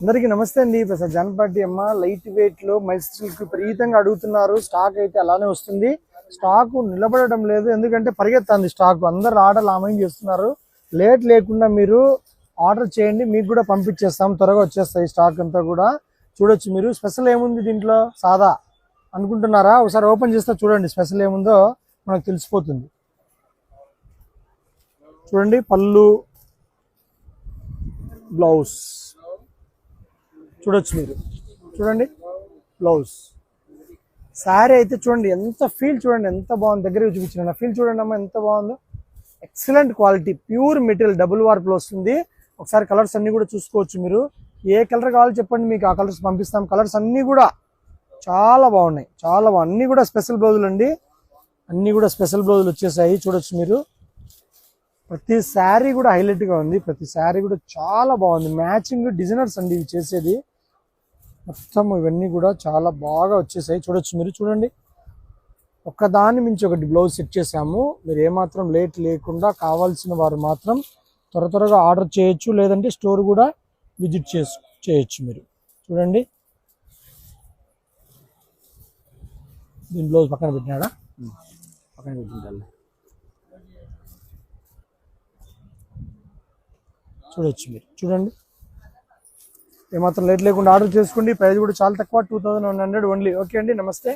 అందరికీ నమస్తే అండి. ప్రసాద్ జాన్పాటి అమ్మ లైట్ వెయిట్ లో మైల్ సిల్క్ విపరీతంగా అడుగుతున్నారు. స్టాక్ అయితే అలానే వస్తుంది. స్టాక్ నిలబడడం లేదు, ఎందుకంటే పరిగెత్తాంది స్టాక్. అందరు ఆర్డర్లు ఆమెం చేస్తున్నారు. లేట్ లేకుండా మీరు ఆర్డర్ చేయండి, మీకు కూడా పంపించేస్తాం. త్వరగా వచ్చేస్తాయి స్టాక్ అంతా కూడా. చూడొచ్చు మీరు. స్పెషల్ ఏముంది దీంట్లో? సాదా అనుకుంటున్నారా? ఒకసారి ఓపెన్ చేస్తే చూడండి, స్పెషల్ ఏముందో మనకు తెలిసిపోతుంది. చూడండి, పళ్ళు, బ్లౌజ్ చూడొచ్చు మీరు. చూడండి బ్లౌజ్, శారీ అయితే చూడండి ఎంత ఫీల్, చూడండి ఎంత బాగుంది. దగ్గర చూపించిన ఫీల్ చూడండి అమ్మా, ఎంత బాగుందో. Excellent quality, pure material, double వార్ప్లో వస్తుంది. ఒకసారి కలర్స్ అన్ని కూడా చూసుకోవచ్చు మీరు. ఏ కలర్ కావాలో చెప్పండి, మీకు ఆ కలర్స్ పంపిస్తాం. కలర్స్ అన్నీ కూడా చాలా బాగున్నాయి, చాలా బాగున్నాయి. అన్నీ కూడా స్పెషల్ బ్లౌజులు అండి, అన్నీ కూడా స్పెషల్ బ్లౌజులు వచ్చేసాయి. చూడొచ్చు మీరు. ప్రతి శారీ కూడా హైలైట్గా ఉంది, ప్రతి శారీ కూడా చాలా బాగుంది. మ్యాచింగ్ డిజైనర్స్ అండి ఇవి చేసేది. మొత్తం ఇవన్నీ కూడా చాలా బాగా వచ్చేసాయి. చూడొచ్చు మీరు. చూడండి, ఒక్కదాని మించి ఒకటి బ్లౌజ్ సెట్ చేసాము. మీరు ఏమాత్రం లేట్ లేకుండా కావాల్సిన వారు మాత్రం త్వరగా ఆర్డర్ చేయొచ్చు, లేదంటే స్టోర్ కూడా విజిట్ చేయొచ్చు మీరు. చూడండి, దీని బ్లౌజ్ పక్కన పెట్టినాడా? పక్కన పెట్టింటాను. చూడొచ్చు మీరు. చూడండి, ఏమాత్రం లేట్ లేకుండా ఆర్డర్ చేసుకోండి. ప్రైస్ కూడా చాలా తక్కువ, 2100 ఓన్లీ. ఓకే అండి, నమస్తే.